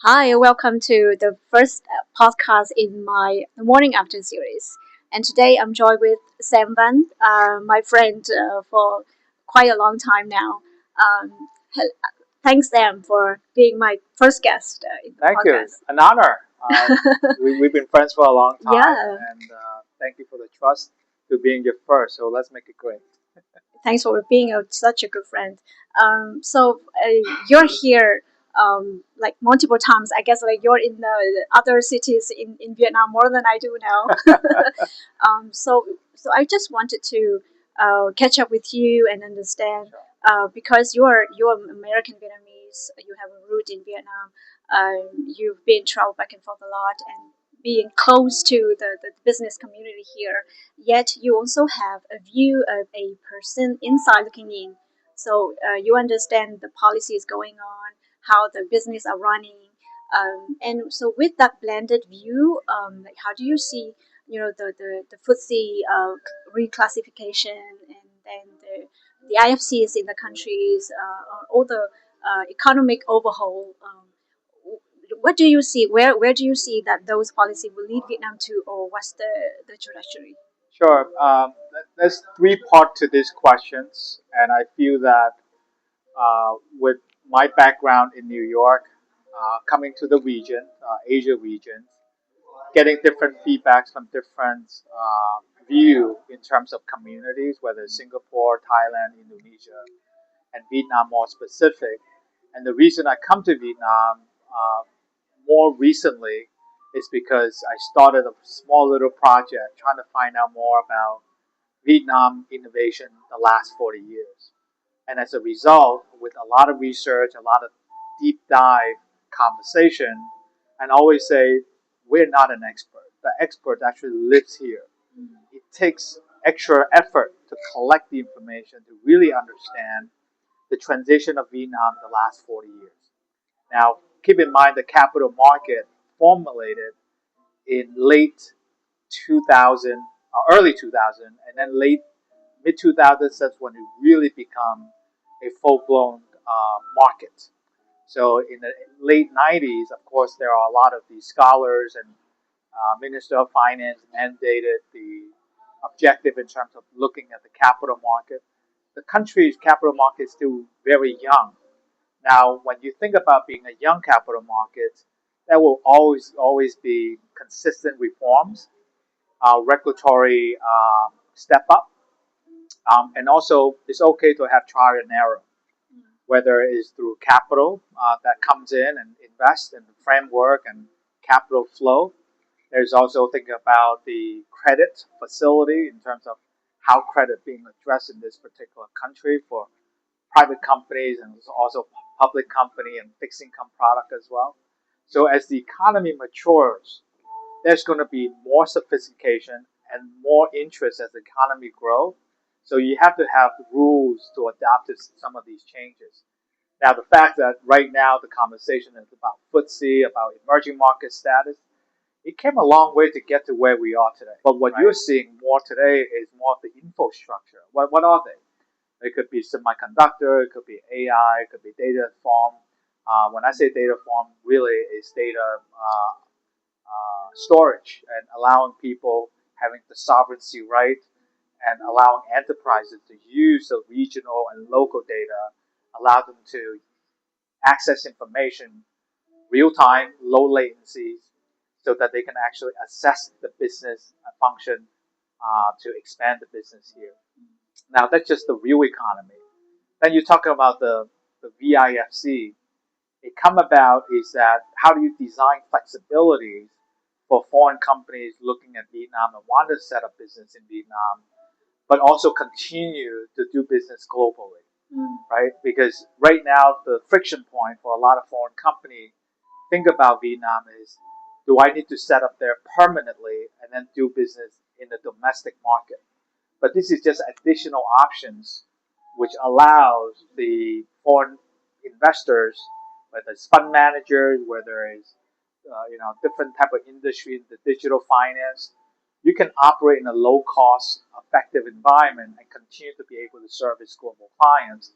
Hi, welcome to the first podcast in my morning after series. And today I'm joined with Sam Van, my friend for quite a long time now. Thanks, Sam, for being my first guest in the Thank you. podcast. An honor. We've been friends for a long time, Yeah, and thank you for the trust to being your first. So let's make it great. thanks for being such a good friend. You're here like multiple times. I guess like you're in the other cities in Vietnam more than I do now. So I just wanted to catch up with you and understand because you're American Vietnamese. You have a root in Vietnam. You've been traveled back and forth a lot and being close to the business community here, yet you also have a view of a person inside looking in. So you understand the policies going on, how the business are running, and so with that blended view, like how do you see, the FTSE reclassification and then the IFCs in the countries, all the economic overhaul. What do you see? Where do you see that those policies will lead Vietnam to, or what's the trajectory? Sure. There's three parts to these questions, and I feel that with my background in New York, coming to the region, Asia region, getting different feedbacks from different view in terms of communities, whether it's Singapore, Thailand, Indonesia, and Vietnam more specific. And the reason I come to Vietnam more recently is because I started a small little project trying to find out more about Vietnam innovation the last 40 years. And as a result, with a lot of research, a lot of deep dive conversation, and I always say, we're not an expert. The expert actually lives here. It takes extra effort to collect the information to really understand the transition of Vietnam the last 40 years. Now, keep in mind the capital market formulated in late 2000, early 2000, and then late mid 2000s. That's when it really become a full blown market. So in the late 90s, of course, there are a lot of these scholars and Minister of Finance mandated the objective in terms of looking at the capital market. The country's capital market is still very young. Now, when you think about being a young capital market, there will always be consistent reforms, regulatory step up, and also it's okay to have trial and error, whether it's through capital that comes in and invests in the framework and capital flow. There's also thinking about the credit facility in terms of how credit being addressed in this particular country for private companies and also public company and fixed income product as well. So as the economy matures, there's going to be more sophistication and more interest as the economy grows. So you have to have rules to adapt to some of these changes. Now, the fact that right now the conversation is about FTSE, about emerging market status, it came a long way to get to where we are today. But what you're seeing more today is more of the infrastructure. What are they? It could be semiconductor, it could be AI, it could be data farm. When I say data farm, really it's data storage and allowing people having the sovereignty right and allowing enterprises to use the regional and local data, allow them to access information real time, low latencies, so that they can actually assess the business function to expand the business here. Now, that's just the real economy. Then you talk about the VIFC. It come about is that how do you design flexibilities for foreign companies looking at Vietnam and want to set up business in Vietnam, but also continue to do business globally, right? Because right now the friction point for a lot of foreign companies think about Vietnam is, do I need to set up there permanently and then do business in the domestic market? But this is just additional options which allows the foreign investors, whether it's fund managers, whether it's different type of industry, the digital finance, you can operate in a low cost, effective environment and continue to be able to service global clients.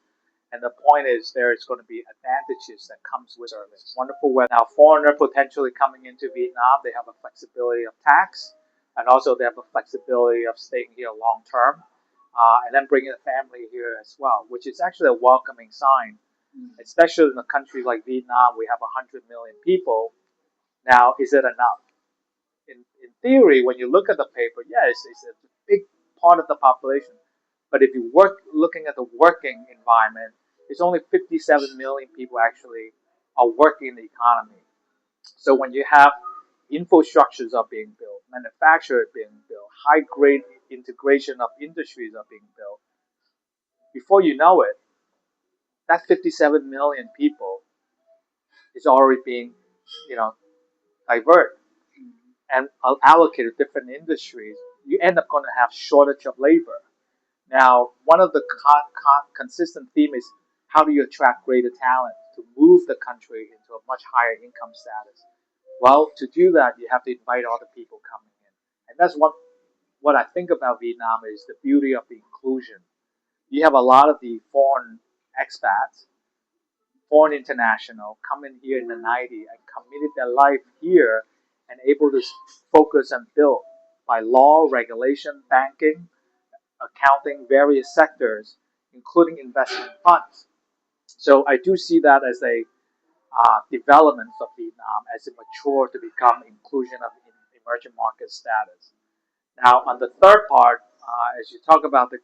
And the point is there is going to be advantages that comes with service. Wonderful weather. Now, foreigner potentially coming into Vietnam, they have a flexibility of tax, and also they have a flexibility of staying here long term, and then bringing a family here as well, which is actually a welcoming sign, especially in a country like Vietnam. We have 100 million people. Now, is it enough? In theory, when you look at the paper, yes, it's a big part of the population. But if you looking at the working environment, it's only 57 million people actually are working in the economy. So when you have infrastructures are being built, manufacturers being built, high grade integration of industries are being built, before you know it, that 57 million people is already being, you know, diverted and allocated to different industries. You end up going to have shortage of labor. Now, one of the consistent theme is how do you attract greater talent to move the country into a much higher income status? Well, to do that, you have to invite other people coming in, and that's what I think about Vietnam is the beauty of the inclusion. You have a lot of the foreign expats, foreign international, coming here in the '90s and committed their life here and able to focus and build by law, regulation, banking, accounting, various sectors, including investment funds. So I do see that as a development of Vietnam as it matures to become inclusion of emerging market status. Now, on the third part, as you talk about the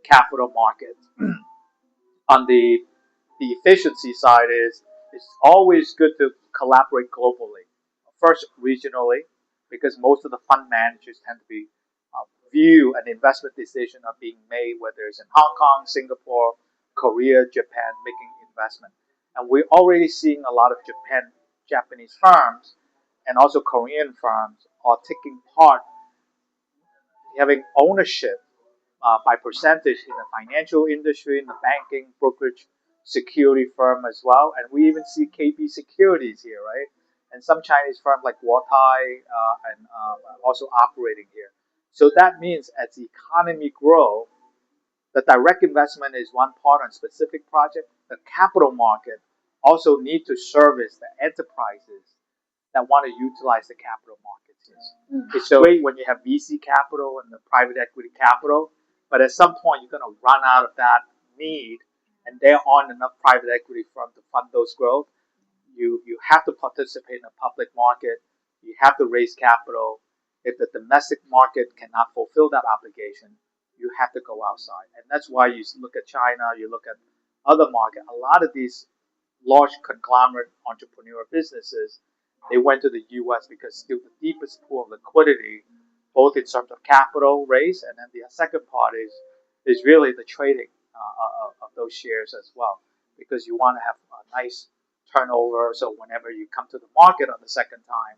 capital markets, on the efficiency side is it's always good to collaborate globally. First, regionally, because most of the fund managers tend to be view an investment decision of being made, whether it's in Hong Kong, Singapore, Korea, Japan, making investment. And we're already seeing a lot of Japanese firms and also Korean firms are taking part, having ownership by percentage in the financial industry, in the banking, brokerage, security firm as well. And we even see KB Securities here, right? And some Chinese firms like Huatai and also operating here. So that means as the economy grows, the direct investment is one part on specific project. The capital market also need to service the enterprises that want to utilize the capital markets. It's so great when you have VC capital and the private equity capital, but at some point you're going to run out of that need, and there aren't enough private equity firms to fund those growth. You have to participate in the public market. You have to raise capital. If the domestic market cannot fulfill that obligation, you have to go outside, and that's why you look at China, you look at other markets. A lot of these large conglomerate entrepreneur businesses, they went to the U.S. because it's still the deepest pool of liquidity, both in terms of capital raise, and then the second part is really the trading of those shares as well, because you want to have a nice turnover. So whenever you come to the market on the second time,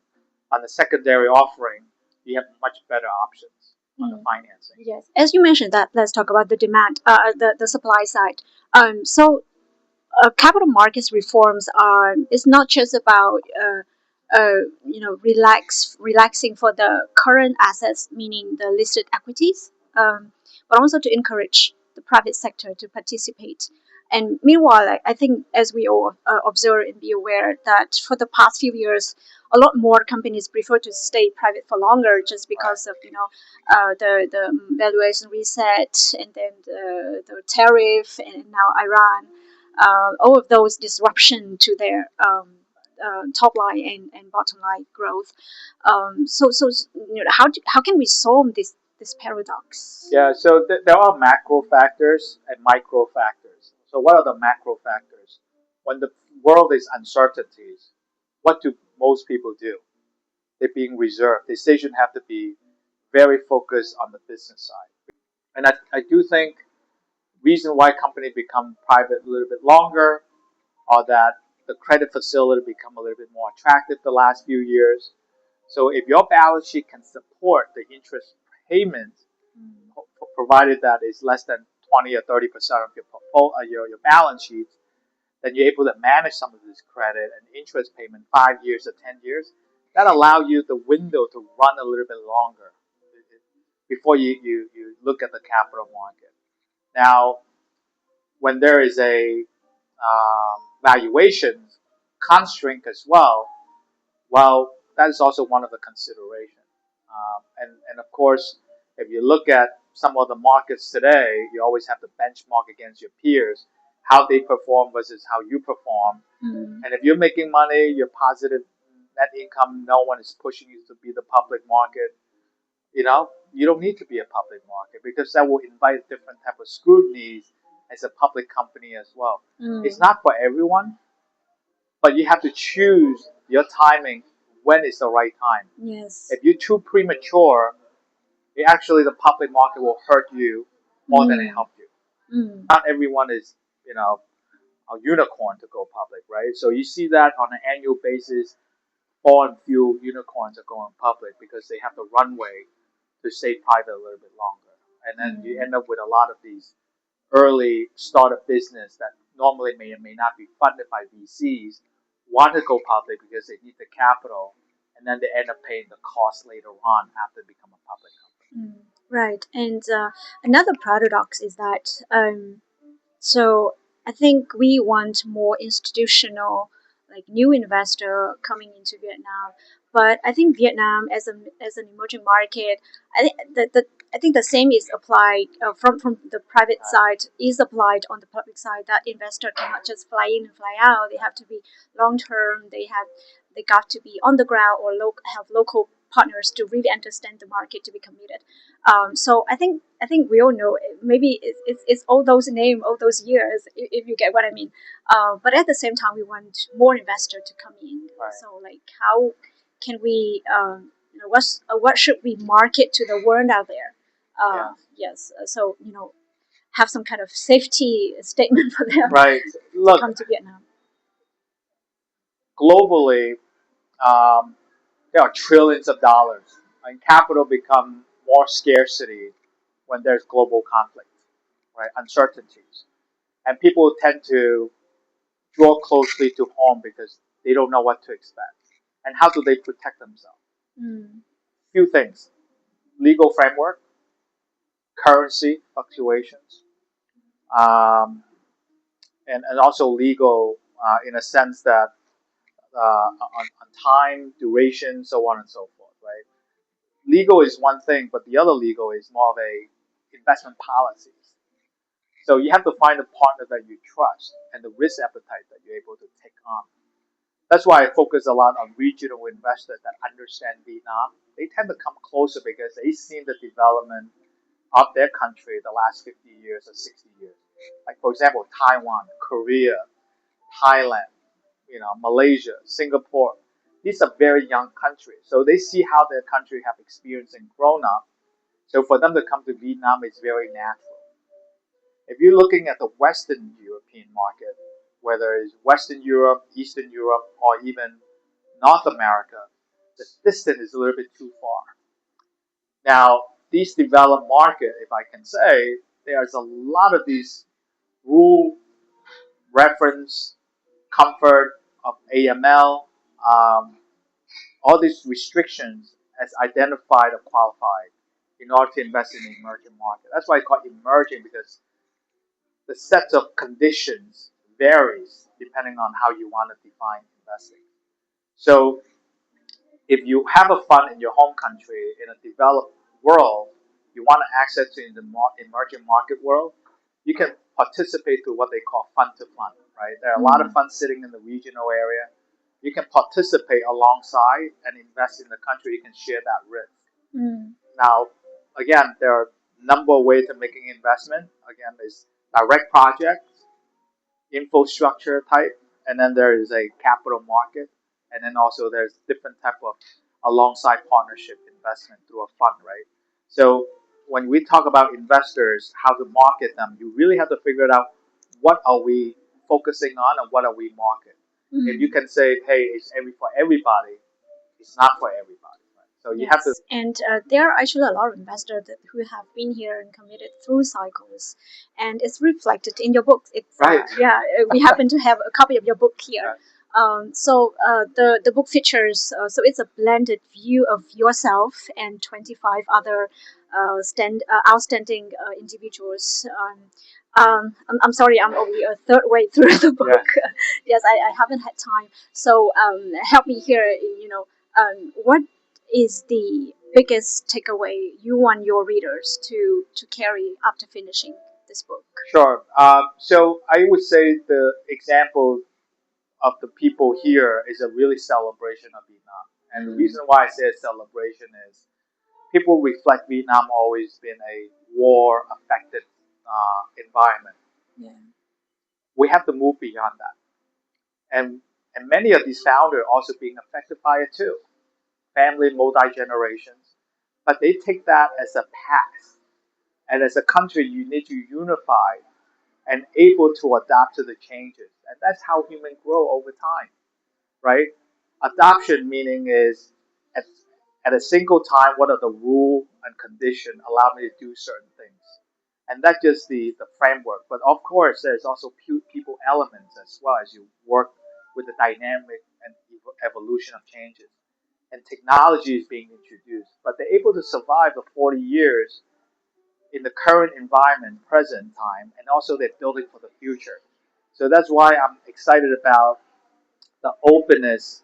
on the secondary offering, you have much better options on the financing. Yes, as you mentioned that, let's talk about the demand, the supply side. Capital markets reforms are it's not just about relaxing for the current assets, meaning the listed equities, but also to encourage the private sector to participate. And meanwhile, I think as we all observe and be aware that for the past few years, a lot more companies prefer to stay private for longer just because of the valuation reset and then the tariff and now Iran, all of those disruption to their top line and bottom line growth. How can we solve this paradox? Yeah, so there are macro factors and micro factors. So what are the macro factors? When the world is uncertainties, what do most people do? They're being reserved. Decisions have to be very focused on the business side. And I do think reason why companies become private a little bit longer are that the credit facility become a little bit more attractive the last few years. So if your balance sheet can support the interest payment, provided that is less than 20 or 30% of your portfolio, your balance sheet, then you're able to manage some of this credit and interest payment 5 years or 10 years. That allow you the window to run a little bit longer before you look at the capital market. Now, when there is a valuation constraint as well, that is also one of the considerations. And of course, if you look at some of the markets today, you always have to benchmark against your peers, how they perform versus how you perform. And if you're making money, you're positive net income, no one is pushing you to be the public market, you don't need to be a public market because that will invite different type of scrutiny as a public company as well. It's not for everyone, but you have to choose your timing when is the right time. Yes. If you're too premature, actually the public market will hurt you more than it helps you. Not everyone is, a unicorn to go public, right? So you see that on an annual basis, foreign few unicorns are going public because they have the runway to stay private a little bit longer. And then you end up with a lot of these early startup business that normally may or may not be funded by VCs want to go public because they need the capital, and then they end up paying the cost later on after they become a public company. Right. And another paradox is that so I think we want more institutional, like new investor coming into Vietnam. But I think Vietnam as an emerging market, I think I think the same is applied from the private side is applied on the public side. That investor cannot just fly in and fly out. They have to be long term. They got to be on the ground or have local partners to really understand the market to be committed. So I think we all know maybe it's all those names, all those years, if you get what I mean. But at the same time, we want more investor to come in. Right. So like, how can we, what should we market to the world out there? Yes. So have some kind of safety statement for them. Right. To come to Vietnam. Globally, there are trillions of dollars, and capital become more scarcity when there's global conflict, right? Uncertainties, and people tend to draw closely to home because they don't know what to expect. And how do they protect themselves? Few things: legal framework, currency fluctuations, um, and also legal in a sense that on time, duration, so on and so forth, right? Legal is one thing, but the other legal is more of a investment policies. So you have to find a partner that you trust and the risk appetite that you're able to take on. That's why I focus a lot on regional investors that understand Vietnam. They tend to come closer because they've seen the development of their country the last 50 years or 60 years. Like, for example, Taiwan, Korea, Thailand, Malaysia, Singapore. These are very young countries. So they see how their country have experienced and grown up. So for them to come to Vietnam is very natural. If you're looking at the Western European market, whether it's Western Europe, Eastern Europe, or even North America, the distance is a little bit too far. Now, these developed market, if I can say, there's a lot of these rule, reference, comfort of AML, all these restrictions as identified or qualified in order to invest in the emerging market. That's why I call it emerging, because the set of conditions varies depending on how you want to define investing. So if you have a fund in your home country in a developed world, you want to access to in the emerging market world, you can participate through what they call fund to fund, right? There are a lot of funds sitting in the regional area. You can participate alongside and invest in the country. You can share that risk. Now, again, there are a number of ways of making investment. Again, there's direct projects, infrastructure type, and then there is a capital market, and then also there's different type of alongside partnership investment through a fund, right? So when we talk about investors, how to market them, you really have to figure it out. What are we focusing on, and what are we marketing? If you can say, hey, it's for everybody, it's not for everybody. Right? So you have to. And there are actually a lot of investors who have been here and committed through cycles, and it's reflected in your book. It's right. We happen to have a copy of your book here. So the book features so it's a blended view of yourself and 25 other outstanding individuals. I'm sorry, I'm only a third way through the book. Yeah. Yes, I haven't had time. So help me here. What is the biggest takeaway you want your readers to carry after finishing this book? Sure. So I would say the example of the people here is a really celebration of Vietnam. And the reason why I say a celebration is people reflect Vietnam always been a war affected environment. Yeah. We have to move beyond that. And many of these founders also being affected by it too. Family, multi generations. But they take that as a path. And as a country, you need to unify and able to adapt to the changes. And that's how humans grow over time, right? Adoption meaning is at, at a single time, what are the rule and condition allow me to do certain things. And that's just the framework. But of course, there's also people elements as well as you work with the dynamic and evolution of changes. And technology is being introduced, but they're able to survive the 40 years in the current environment, present time, and also they're building for the future. So that's why I'm excited about the openness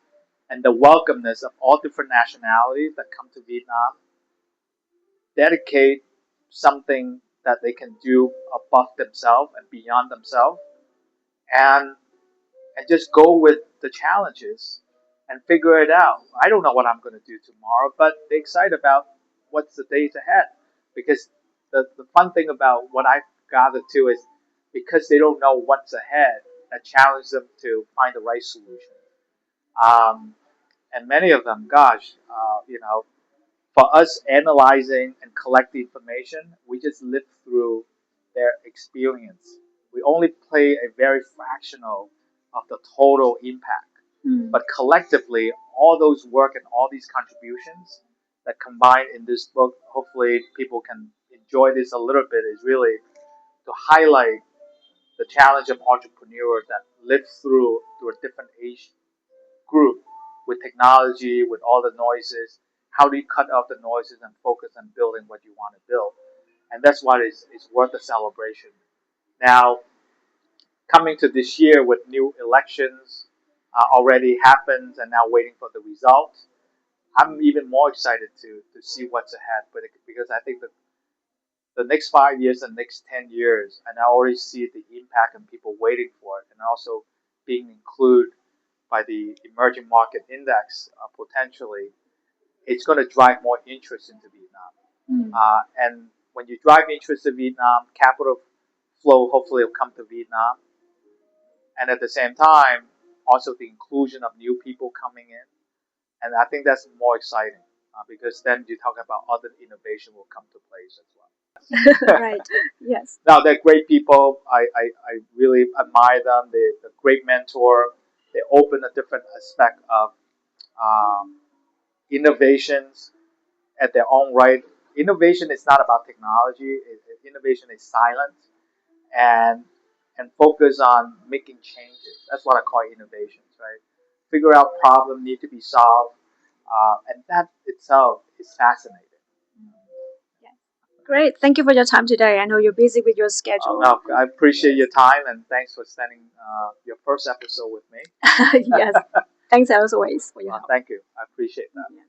and the welcomeness of all different nationalities that come to Vietnam, dedicate something that they can do above themselves and beyond themselves, and and just go with the challenges and figure it out. I don't know what I'm going to do tomorrow, but they're excited about what's the days ahead. Because the fun thing about what I've gathered too is because they don't know what's ahead, that challenges them to find the right solution. Um, and many of them, gosh, for us analyzing and collecting information, we just live through their experience. We only play a very fractional of the total impact. But collectively, all those work and all these contributions that combine in this book, hopefully people can enjoy this a little bit, is really to highlight the challenge of entrepreneurs that live through a different age group with technology, with all the noises. How do you cut out the noises and focus on building what you want to build? And that's why it's worth a celebration. Now, coming to this year with new elections already happened and now waiting for the results, I'm even more excited to see what's ahead. But because I think that the next 5 years and next 10 years, and I already see the impact and people waiting for it, and also being included by the emerging market index potentially, it's going to drive more interest into Vietnam. And when you drive interest in Vietnam, capital flow hopefully will come to Vietnam. And at the same time, also the inclusion of new people coming in. And I think that's more exciting because then you talk about other innovation will come to place as well. Right. Yes. Now, they're great people. I really admire them. They're a great mentor. They open a different aspect of um, innovations at their own right. Innovation is not about technology. Innovation is silent and focus on making changes. That's what I call innovations, right? Figure out problem need to be solved, and that itself is fascinating. Yeah. Great. Thank you for your time today. I know you're busy with your schedule. No, I appreciate your time and thanks for spending your first episode with me. Yes. Thanks as always for your help. Thank you. I appreciate that. Yeah.